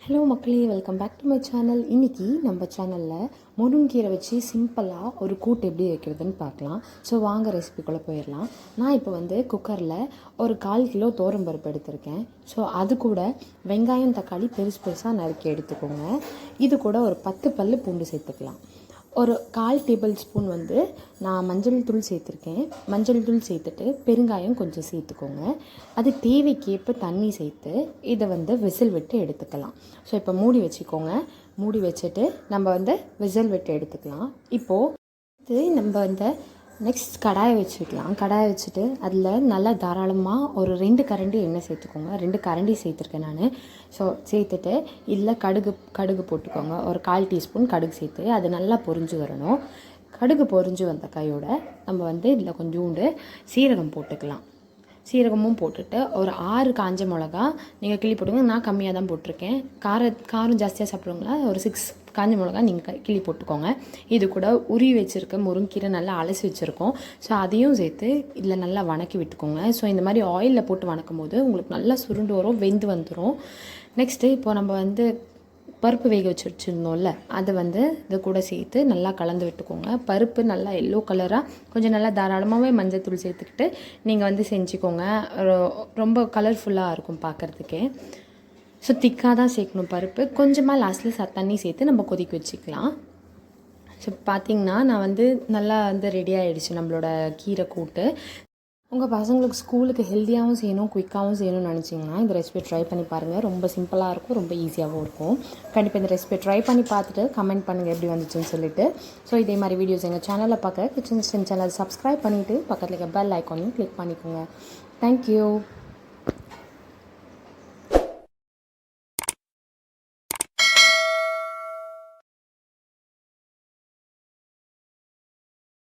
Hello மக்களே, welcome back to my channel. இன்றைக்கி நம்ம சேனலில் முருங்கீரை வச்சு சிம்பிளாக ஒரு கூட்டு எப்படி வைக்கிறதுன்னு பார்க்கலாம். ஸோ வாங்க ரெசிபிக்குள்ளே போயிடலாம். நான் இப்போ குக்கரில் ஒரு 1/4 கிலோ பருப்பு எடுத்திருக்கேன். ஸோ அது கூட வெங்காயம் தக்காளி பெருசு பெருசாக நறுக்கி எடுத்துக்கோங்க. இது கூட ஒரு 10 பல் பூண்டு சேர்த்துக்கலாம். ஒரு 1/4 டேபிள் ஸ்பூன் நான் மஞ்சள் தூள் சேர்த்துருக்கேன். மஞ்சள் தூள் சேர்த்துட்டு பெருங்காயம் கொஞ்சம் சேர்த்துக்கோங்க. அது தேவைக்கேற்ப தண்ணி சேர்த்து இதை விசில் விட்டு எடுத்துக்கலாம். ஸோ இப்போ மூடி வச்சுக்கோங்க. மூடி வச்சுட்டு நம்ம விசில் விட்டு எடுத்துக்கலாம். இப்போது நம்ம நெக்ஸ்ட் கடாயை வச்சுக்கலாம். கடாயை வச்சுட்டு அதில் நல்லா தாராளமாக ஒரு 2 கரண்டி எண்ணெய் சேர்த்துக்கோங்க. 2 கரண்டி சேர்த்துருக்கேன் நான். ஸோ சேர்த்துட்டு இதில் கடுகு போட்டுக்கோங்க. ஒரு 1/4 டீஸ்பூன் கடுகு சேர்த்து அது நல்லா பொரிஞ்சு வரணும். கடுகு பொரிஞ்சு வந்த கையோட நம்ம இதில் கொஞ்சோண்டு சீரகம் போட்டுக்கலாம். சீரகமும் போட்டுட்டு ஒரு 6 காஞ்ச மிளகா நீங்கள் கிள்ளி போட்டுக்கோங்க. நான் கம்மியாக தான் போட்டிருக்கேன். காரம் ஜாஸ்தியாக சாப்பிடுவீங்களா ஒரு 6 காஞ்ச மிளகா நீங்கள் கிள்ளி போட்டுக்கோங்க. இது கூட உருவி வச்சுருக்க முருங்கீரை நல்லா அலசி வச்சுருக்கோம். ஸோ அதையும் சேர்த்து இதில் நல்லா வணக்கி விட்டுக்கோங்க. ஸோ இந்த மாதிரி ஆயிலில் போட்டு வணக்கும் போது உங்களுக்கு நல்லா சுருண்டு வரும், வெந்து வந்துடும். நெக்ஸ்ட்டு இப்போது நம்ம பருப்பு வேக வச்சுருந்தோம்ல, அதை இது கூட சேர்த்து நல்லா கலந்து விட்டுக்கோங்க. பருப்பு நல்லா எல்லோ கலராக கொஞ்சம் நல்லா தாராளமாகவே மஞ்சள் தூள் சேர்த்துக்கிட்டு நீங்கள் செஞ்சுக்கோங்க. ரொம்ப கலர்ஃபுல்லாக இருக்கும் பார்க்குறதுக்கே. ஸோ திக்காக தான் சேர்க்கணும் பருப்பு. கொஞ்சமாக லாஸ்ட்டில் தண்ணி சேர்த்து நம்ம கொதிக்க வச்சுக்கலாம். ஸோ பார்த்திங்கன்னா நான் நல்லா ரெடி ஆகிடுச்சு நம்மளோட கீரை கூட்டு. உங்கள் பசங்களுக்கு ஸ்கூலுக்கு ஹெல்த்தியாகவும் செய்யணும், குயிக்காகவும் செய்யணும்னு நினச்சிங்கன்னா இந்த ரெசிபி ட்ரை பண்ணி பாருங்கள். ரொம்ப சிம்பிளாக இருக்கும், ரொம்ப ஈஸியாகவும் இருக்கும். கண்டிப்பாக இந்த ரெசிபி ட்ரை பண்ணி பார்த்துட்டு கமெண்ட் பண்ணுங்கள் எப்படி வந்துச்சுன்னு சொல்லிட்டு. ஸோ இதே மாதிரி வீடியோஸ் எங்கள் சேனலில் பார்க்க கிச்சன் சேனல் சப்ஸ்கிரைப் பண்ணிவிட்டு பக்கத்தில் இருக்க பெல் ஐக்கானையும் கிளிக் பண்ணிக்கோங்க. தேங்க்யூ.